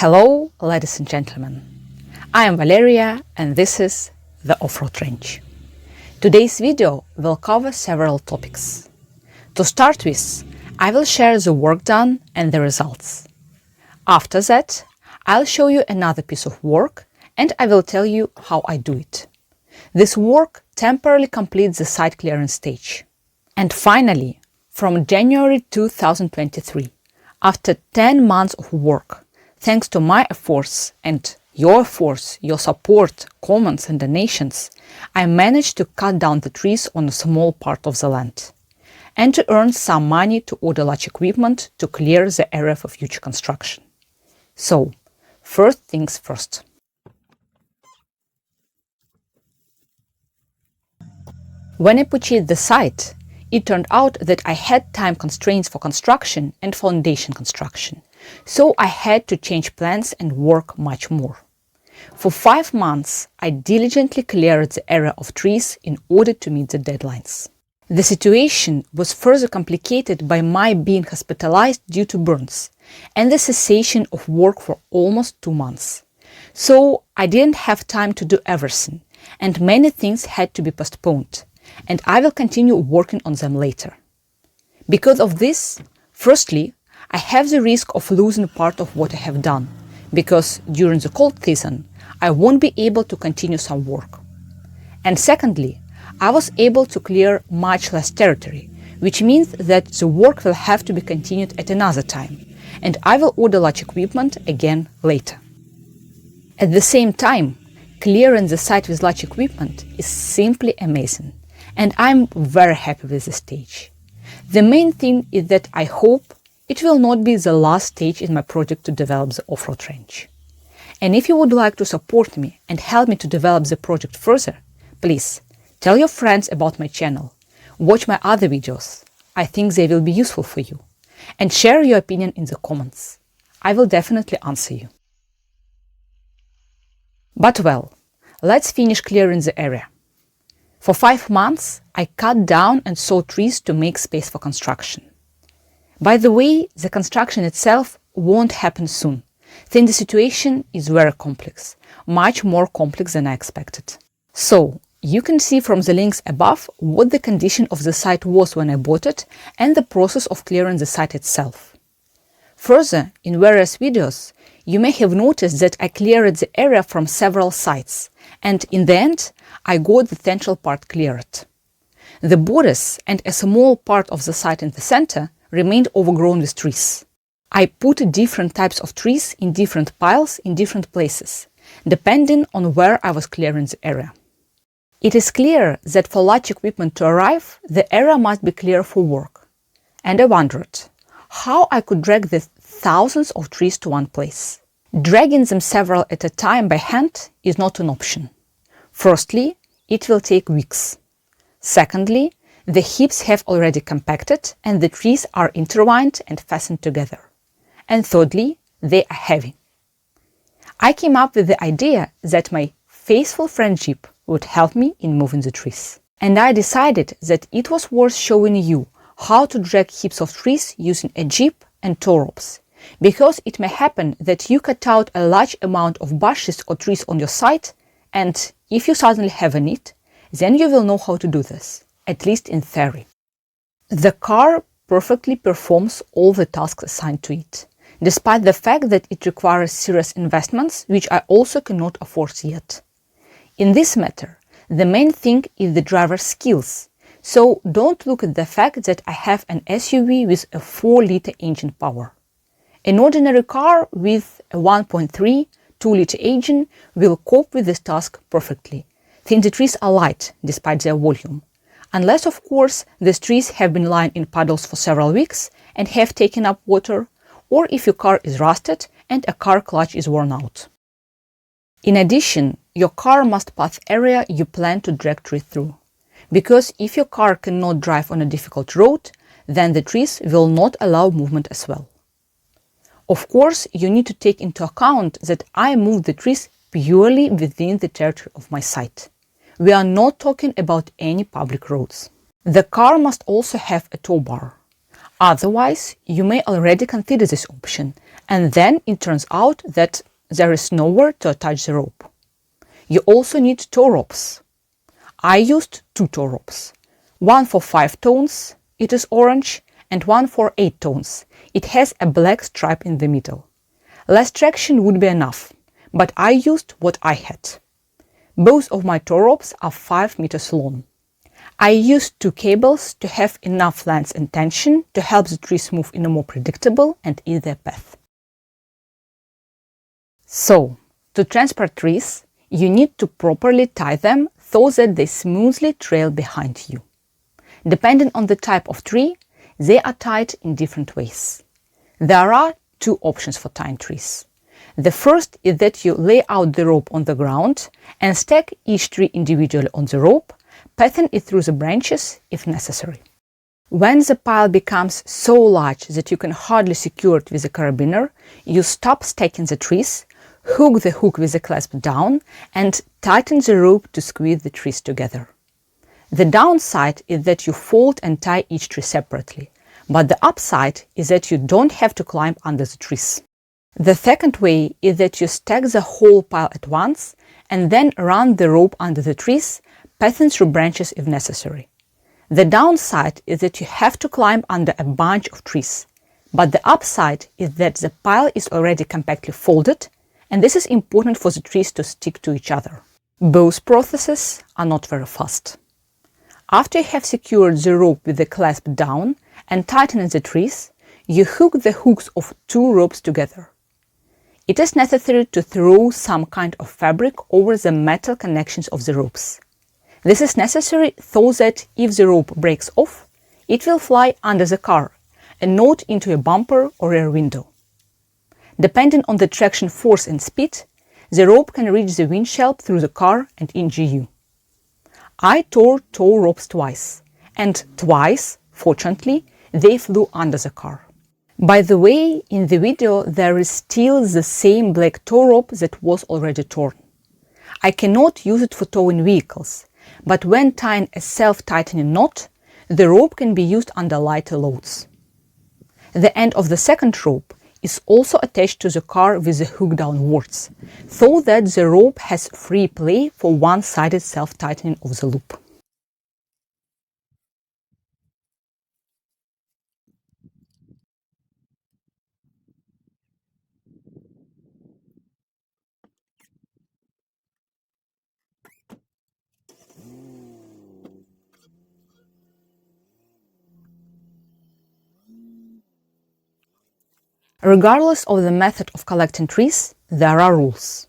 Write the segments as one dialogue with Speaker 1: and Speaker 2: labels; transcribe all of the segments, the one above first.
Speaker 1: Hello, ladies and gentlemen. I am Valeria and this is the Off-Road Range. Today's video will cover several topics. To start with, I will share the work done and the results. After that, I'll show you another piece of work and I will tell you how I do it. This work temporarily completes the site clearance stage. And finally, from January 2023, after 10 months of work, thanks to my efforts and your efforts, your support, comments and donations, I managed to cut down the trees on a small part of the land and to earn some money to order large equipment to clear the area for future construction. So, first things first. When I purchased the site, it turned out that I had time constraints for construction and foundation construction, so I had to change plans and work much more. For 5 months, I diligently cleared the area of trees in order to meet the deadlines. The situation was further complicated by my being hospitalized due to burns and the cessation of work for almost 2 months. So I didn't have time to do everything, and many things had to be postponed, and I will continue working on them later. Because of this, firstly, I have the risk of losing part of what I have done, because during the cold season, I won't be able to continue some work. And secondly, I was able to clear much less territory, which means that the work will have to be continued at another time, and I will order large equipment again later. At the same time, clearing the site with large equipment is simply amazing, and I'm very happy with this stage. The main thing is that I hope it will not be the last stage in my project to develop the off-road range. And if you would like to support me and help me to develop the project further, please tell your friends about my channel, watch my other videos, I think they will be useful for you, and share your opinion in the comments. I will definitely answer you. But well, let's finish clearing the area. For 5 months, I cut down and sawed trees to make space for construction. By the way, the construction itself won't happen soon, since the situation is very complex, much more complex than I expected. So, you can see from the links above what the condition of the site was when I bought it and the process of clearing the site itself. Further, in various videos, you may have noticed that I cleared the area from several sides, and in the end, I got the central part cleared. The borders and a small part of the site in the center remained overgrown with trees. I put different types of trees in different piles in different places, depending on where I was clearing the area. It is clear that for large equipment to arrive, the area must be clear for work. And I wondered how I could drag the thousands of trees to one place. Dragging them several at a time by hand is not an option. Firstly, it will take weeks. Secondly, the heaps have already compacted and the trees are intertwined and fastened together. And thirdly, they are heavy. I came up with the idea that my faithful friend Jeep would help me in moving the trees. And I decided that it was worth showing you how to drag heaps of trees using a Jeep and tow ropes, because it may happen that you cut out a large amount of bushes or trees on your site, and if you suddenly have a need, then you will know how to do this, at least in theory. The car perfectly performs all the tasks assigned to it, despite the fact that it requires serious investments which I also cannot afford yet. In this matter, the main thing is the driver's skills, so don't look at the fact that I have an SUV with a 4-liter engine power. An ordinary car with a 1.3 2-liter engine will cope with this task perfectly, since the trees are light despite their volume, unless of course these trees have been lying in puddles for several weeks and have taken up water, or if your car is rusted and a car clutch is worn out. In addition, your car must pass area you plan to drag trees through, because if your car cannot drive on a difficult road, then the trees will not allow movement as well. Of course, you need to take into account that I move the trees purely within the territory of my site. We are not talking about any public roads. The car must also have a tow bar. Otherwise, you may already consider this option, And then it turns out that there is nowhere to attach the rope. You also need tow ropes. I used 2 tow ropes. One for 5 tones, it is orange, and one for 8 tones. It has a black stripe in the middle. Less traction would be enough, but I used what I had. Both of my tow ropes are 5 meters long. I used 2 cables to have enough length and tension to help the trees move in a more predictable and easier path. So, to transport trees, you need to properly tie them so that they smoothly trail behind you. Depending on the type of tree, they are tied in different ways. There are 2 options for tying trees. The first is that you lay out the rope on the ground and stack each tree individually on the rope, passing it through the branches if necessary. When the pile becomes so large that you can hardly secure it with a carabiner, you stop stacking the trees, hook the hook with the clasp down, and tighten the rope to squeeze the trees together. The downside is that you fold and tie each tree separately, but the upside is that you don't have to climb under the trees. The second way is that you stack the whole pile at once and then run the rope under the trees, passing through branches if necessary. The downside is that you have to climb under a bunch of trees, but the upside is that the pile is already compactly folded, and this is important for the trees to stick to each other. Both processes are not very fast. After you have secured the rope with the clasp down and tightened the trees, you hook the hooks of 2 ropes together. It is necessary to throw some kind of fabric over the metal connections of the ropes. This is necessary so that if the rope breaks off, it will fly under the car and not into a bumper or rear window. Depending on the traction force and speed, the rope can reach the windshield through the car and injure you. I tore tow ropes twice, and twice, fortunately, they flew under the car. By the way, in the video there is still the same black tow rope that was already torn. I cannot use it for towing vehicles, but when tying a self-tightening knot, the rope can be used under lighter loads. The end of the second rope is also attached to the car with the hook downwards, so that the rope has free play for one-sided self-tightening of the loop. Regardless of the method of collecting trees, there are rules.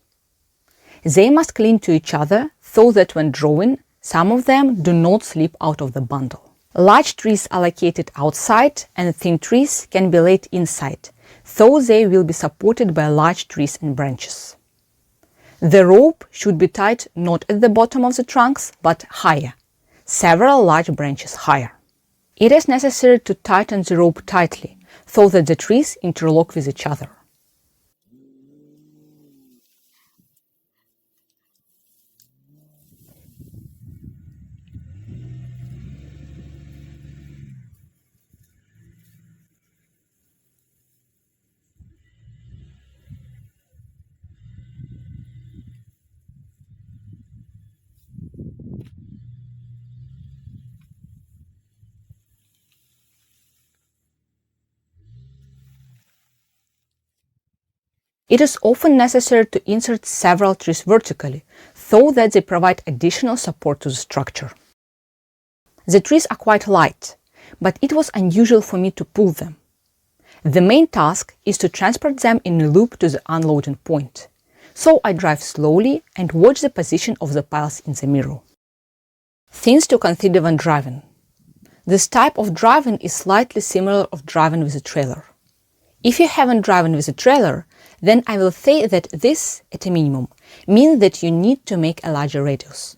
Speaker 1: They must cling to each other so that when drawing, some of them do not slip out of the bundle. Large trees are located outside and thin trees can be laid inside, so they will be supported by large trees and branches. The rope should be tied not at the bottom of the trunks, but higher, several large branches higher. It is necessary to tighten the rope tightly, so that the trees interlock with each other. It is often necessary to insert several trees vertically, so that they provide additional support to the structure. The trees are quite light, but it was unusual for me to pull them. The main task is to transport them in a loop to the unloading point, so I drive slowly and watch the position of the piles in the mirror. Things to consider when driving. This type of driving is slightly similar to driving with a trailer. If you haven't driven with a trailer, then I will say that this, at a minimum, means that you need to make a larger radius.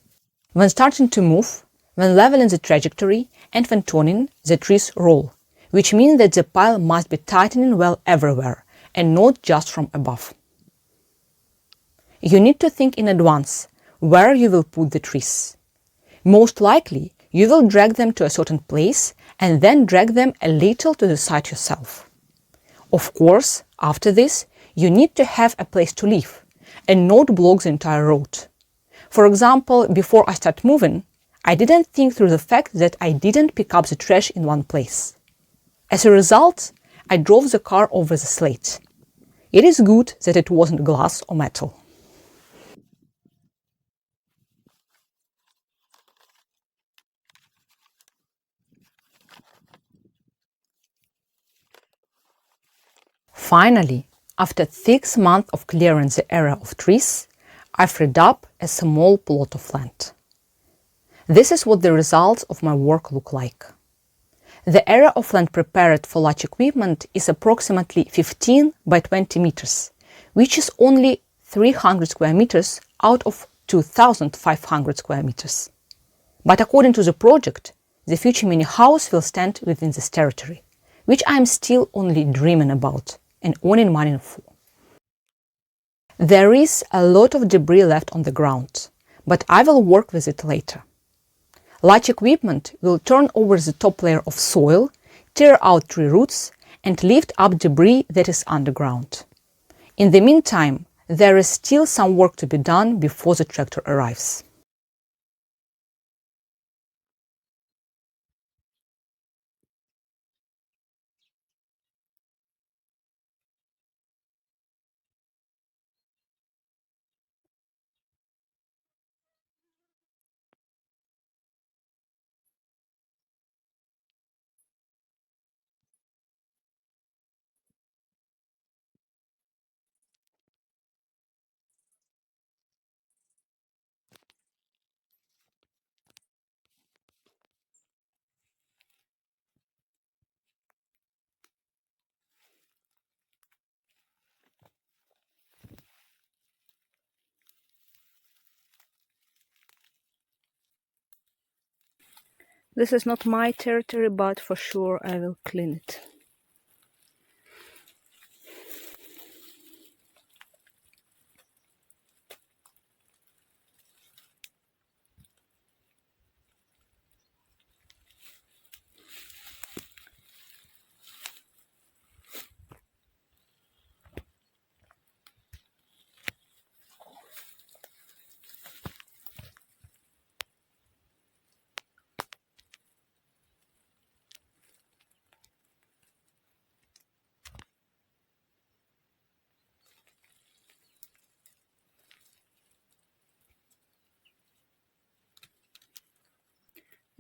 Speaker 1: When starting to move, when leveling the trajectory, and when turning, the trees roll, which means that the pile must be tightening well everywhere, and not just from above. You need to think in advance where you will put the trees. Most likely, you will drag them to a certain place and then drag them a little to the side yourself. Of course, after this, you need to have a place to live and not block the entire road. For example, before I start moving, I didn't think through the fact that I didn't pick up the trash in one place. As a result, I drove the car over the slate. It is good that it wasn't glass or metal. Finally, after 6 months of clearing the area of trees, I freed up a small plot of land. This is what the results of my work look like. The area of land prepared for large equipment is approximately 15 by 20 meters, which is only 300 square meters out of 2,500 square meters. But according to the project, the future mini house will stand within this territory, which I am still only dreaming about and owning money for. There is a lot of debris left on the ground, but I will work with it later. Large equipment will turn over the top layer of soil, tear out tree roots, and lift up debris that is underground. In the meantime, there is still some work to be done before the tractor arrives. This is not my territory, but for sure I will clean it.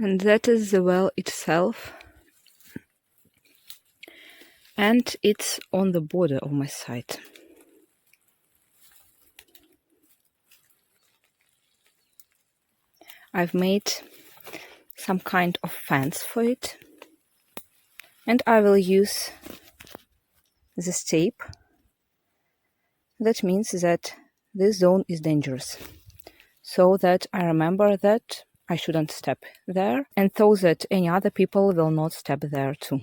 Speaker 1: And that is the well itself. And it's on the border of my site. I've made some kind of fence for it. And I will use this tape. That means that this zone is dangerous. So that I remember that I shouldn't step there, and so that any other people will not step there too.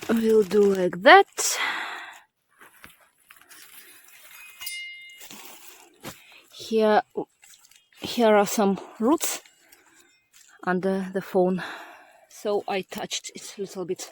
Speaker 1: we'll do like that. Here are some roots under the phone, so I touched it a little bit.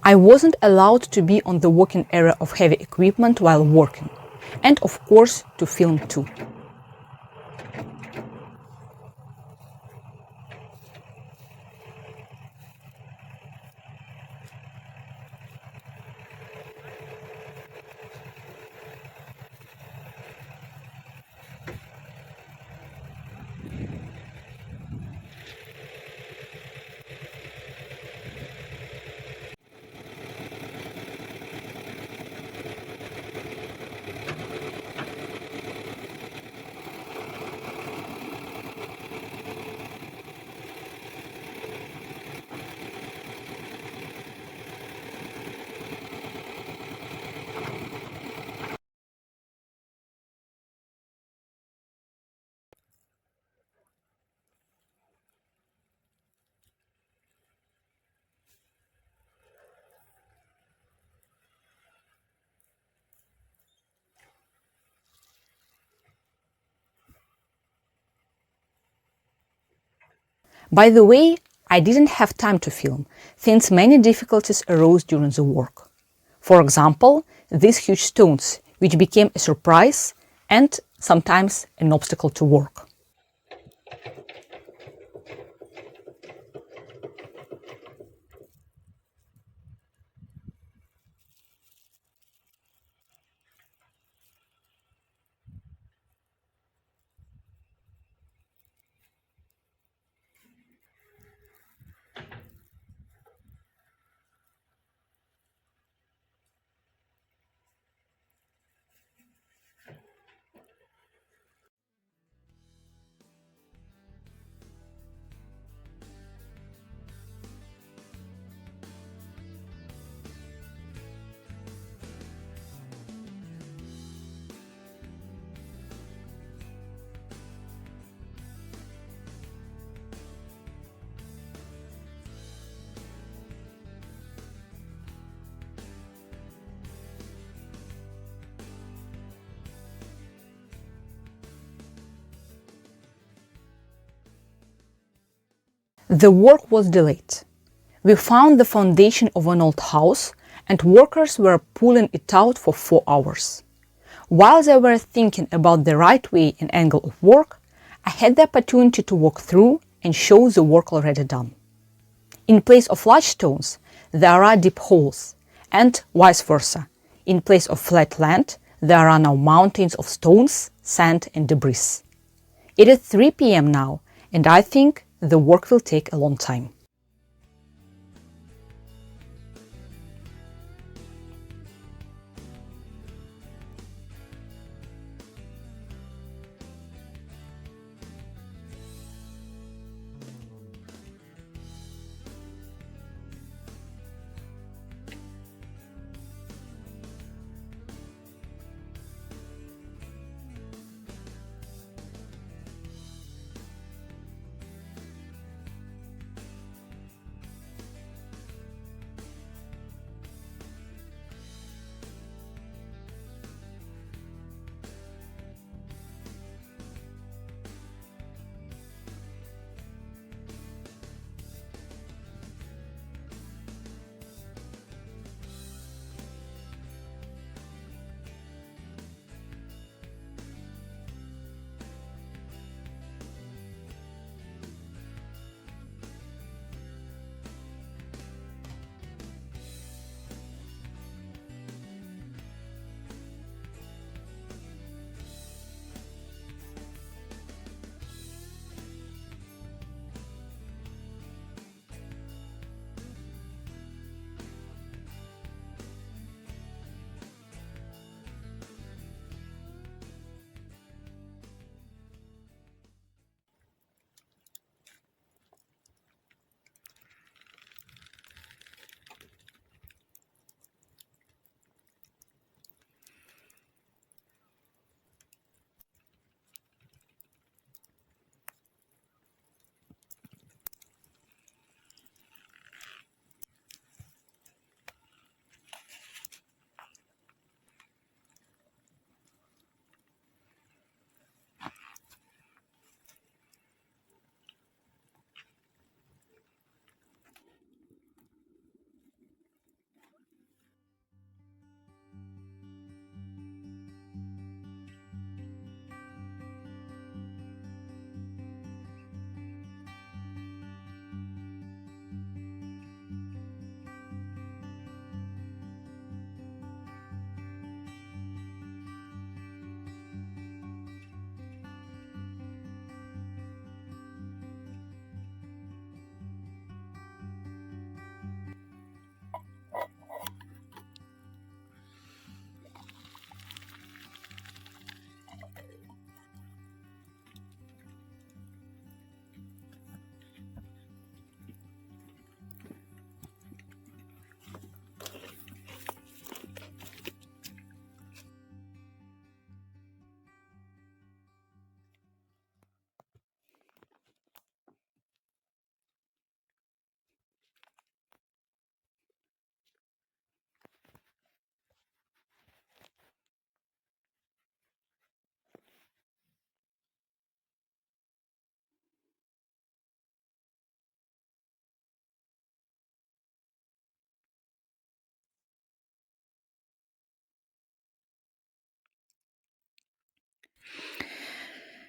Speaker 1: I wasn't allowed to be on the working area of heavy equipment while working, and of course to film too. By the way, I didn't have time to film, since many difficulties arose during the work. For example, these huge stones, which became a surprise and sometimes an obstacle to work. The work was delayed. We found the foundation of an old house and workers were pulling it out for 4 hours. While they were thinking about the right way and angle of work, I had the opportunity to walk through and show the work already done. In place of large stones, there are deep holes, and vice versa. In place of flat land, there are now mountains of stones, sand and debris. It is 3 p.m. now, and I think the work will take a long time.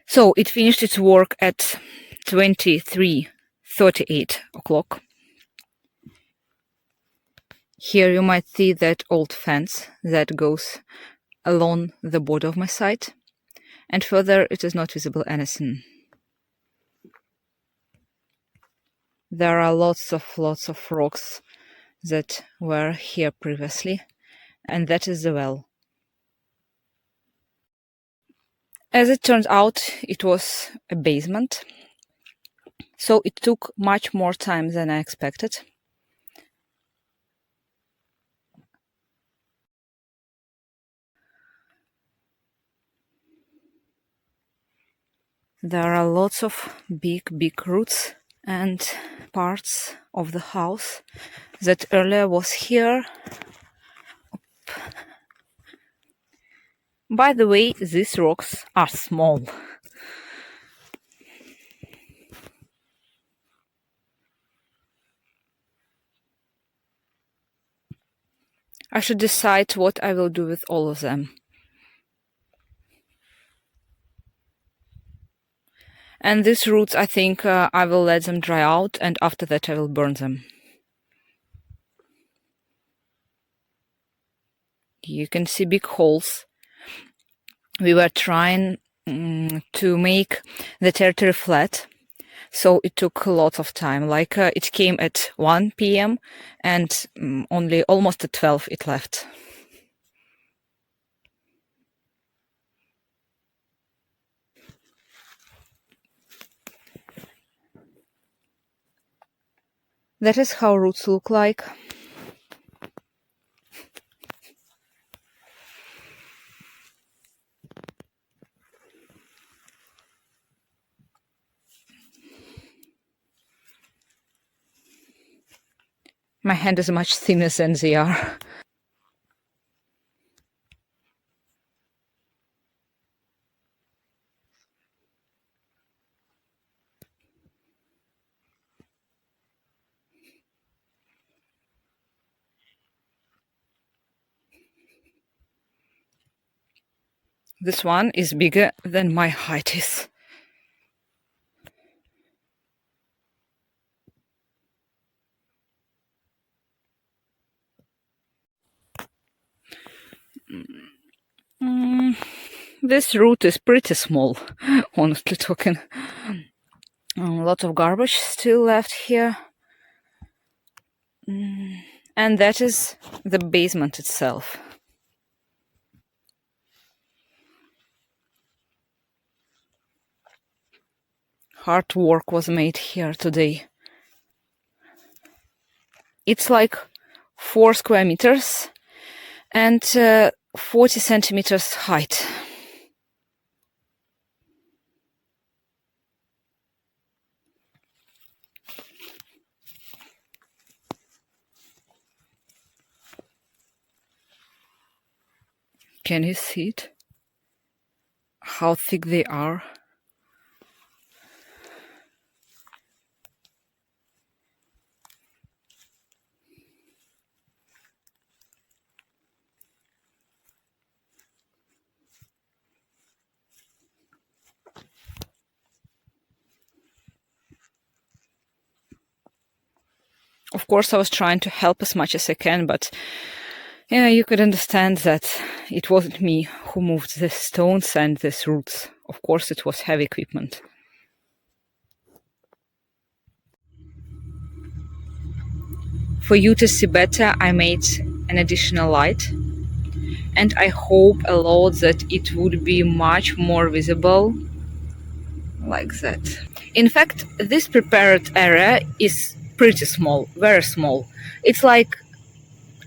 Speaker 1: So it finished its work at 23:38 o'clock. Here you might see that old fence that goes along the border of my site, and further it is not visible anything. There are lots of rocks that were here previously, and that is the well. As it turned out, it was a basement, so it took much more time than I expected. There are lots of big roots and parts of the house that earlier was here. By the way, these rocks are small. I should decide what I will do with all of them. And these roots, I think I will let them dry out, and after that I will burn them. You can see big holes. We were trying to make the territory flat, so it took a lot of time. Like it came at 1 p.m. and only almost at 12 it left. That is how roots look like. My hand is much thinner than they are. This one is bigger than my height is. This root is pretty small, honestly talking. A lot of garbage still left here. And that is the basement itself. Hard work was made here today. It's like 4 square meters and 40 centimeters height. Can you see it? How thick they are? Of course, I was trying to help as much as I can, but yeah, you could understand that it wasn't me who moved the stones and these roots. Of course, it was heavy equipment. For you to see better, I made an additional light, and I hope a lot that it would be much more visible, like that. In fact, this prepared area is pretty small, very small. It's like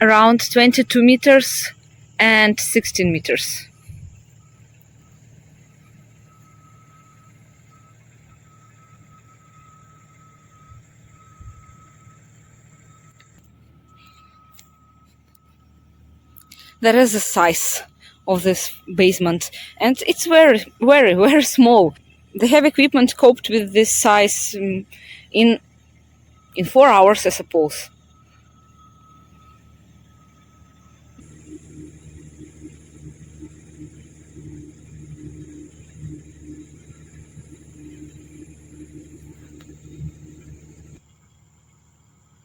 Speaker 1: around 22 meters and 16 meters. That is the size of this basement, and it's very, very, very small. The heavy equipment coped with this size in 4 hours, I suppose.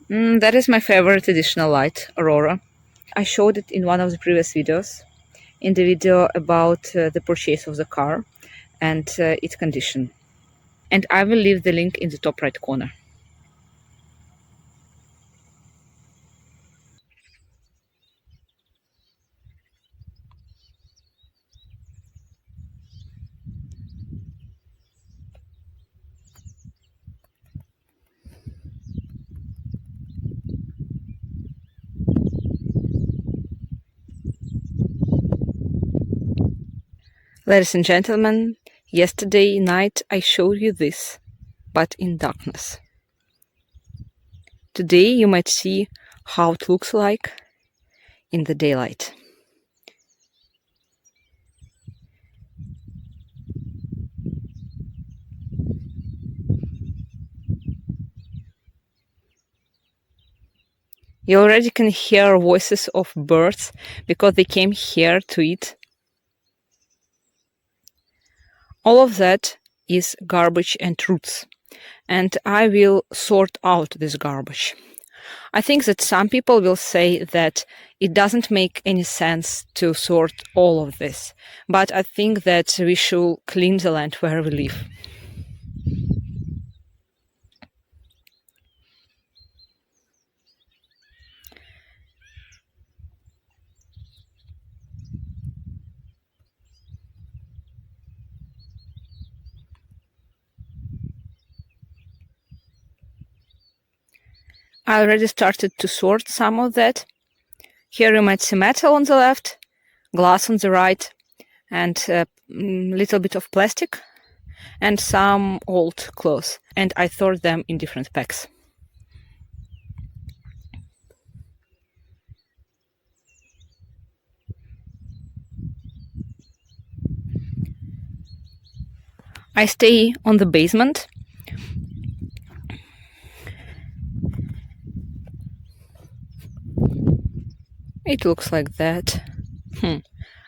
Speaker 1: That is my favorite additional light, Aurora. I showed it in one of the previous videos, in the video about the purchase of the car and its condition. And I will leave the link in the top right corner. Ladies and gentlemen, yesterday night I showed you this, but in darkness. Today you might see how it looks like in the daylight. You already can hear voices of birds because they came here to eat. All of that is garbage and roots, and I will sort out this garbage. I think that some people will say that it doesn't make any sense to sort all of this, but I think that we should clean the land where we live. I already started to sort some of that. Here you might see metal on the left, glass on the right, and a little bit of plastic, and some old clothes. And I sort them in different packs. I stay on the basement. It looks like that.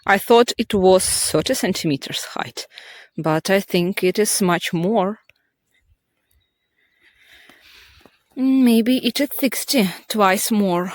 Speaker 1: I thought it was 30 centimeters height, but I think it is much more. Maybe it is 60, twice more.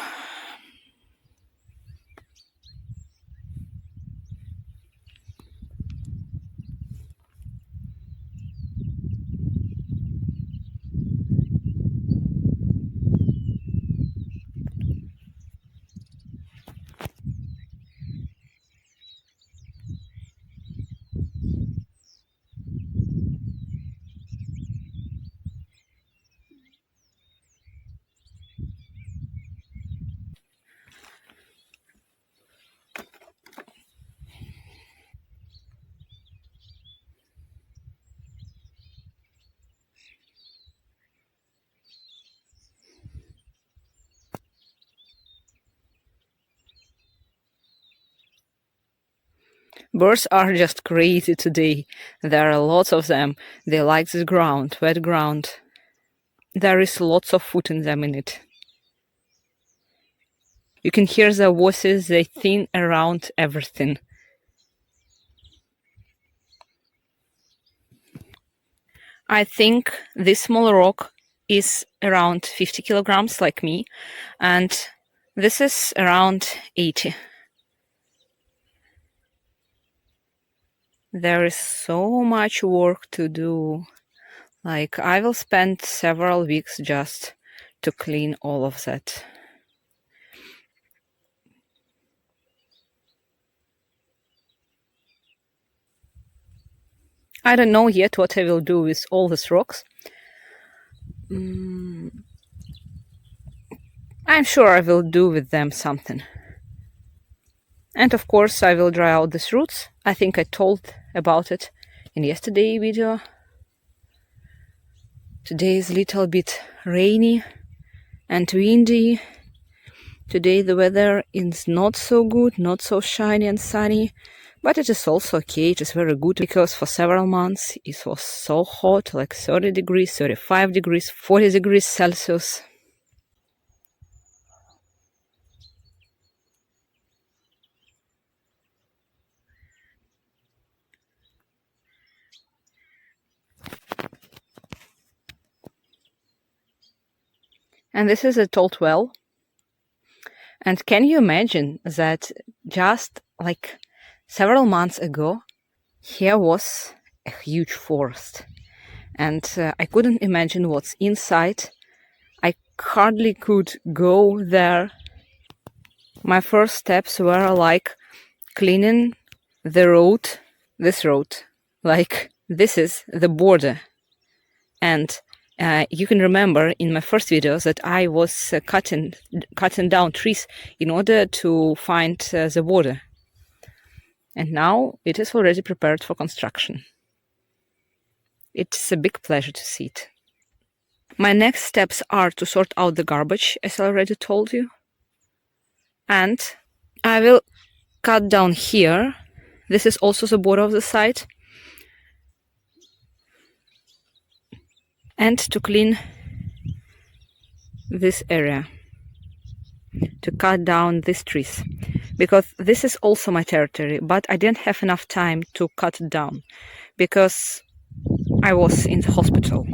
Speaker 1: Birds are just crazy today. There are lots of them. They like this ground, wet ground. There is lots of food in them in it. You can hear their voices, they thin around everything. I think this small rock is around 50 kilograms, like me, and this is around 80. There is so much work to do. Like, I will spend several weeks just to clean all of that. I don't know yet what I will do with all these rocks. I'm sure I will do with them something. And of course I will dry out these roots. I think I told about it in yesterday's video. Today is a little bit rainy and windy. Today the weather is not so good, not so shiny and sunny, but it is also okay, it is very good, because for several months it was so hot, like 30 degrees, 35 degrees, 40 degrees Celsius. And this is a Tolt well. And can you imagine that just like several months ago, here was a huge forest. And I couldn't imagine what's inside. I hardly could go there. My first steps were like cleaning the road, this road, like this is the border. And you can remember in my first videos that I was cutting down trees in order to find the border. And now it is already prepared for construction. It's a big pleasure to see it. My next steps are to sort out the garbage, as I already told you. And I will cut down here. This is also the border of the site. And to clean this area. to cut down these trees, because this is also my territory, but I didn't have enough time to cut it down because I was in the hospital.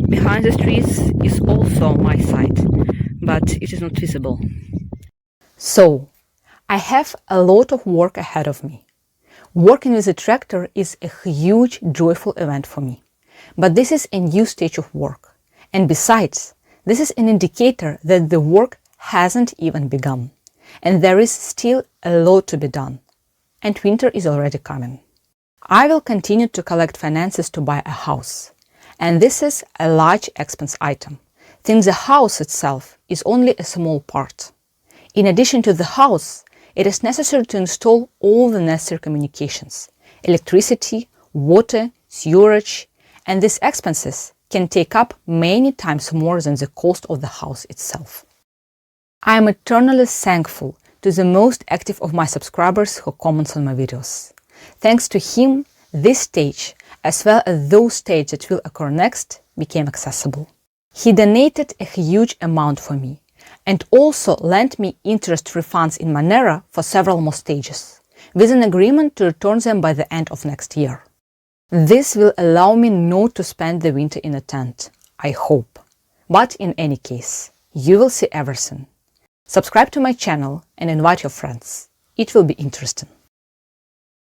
Speaker 1: Behind the trees is also my site, but it is not visible. So, I have a lot of work ahead of me. Working with a tractor is a huge, joyful event for me. But this is a new stage of work. And besides, this is an indicator that the work hasn't even begun. And there is still a lot to be done. And winter is already coming. I will continue to collect finances to buy a house. And this is a large expense item, since the house itself is only a small part. In addition to the house, it is necessary to install all the necessary communications, electricity, water, sewerage, and these expenses can take up many times more than the cost of the house itself. I am eternally thankful to the most active of my subscribers who comments on my videos. Thanks to him, this stage, as well as those stages that will occur next, became accessible. He donated a huge amount for me, and also lent me interest refunds in Monero for several more stages, with an agreement to return them by the end of next year. This will allow me not to spend the winter in a tent, I hope. But in any case, you will see everything. Subscribe to my channel and invite your friends. It will be interesting.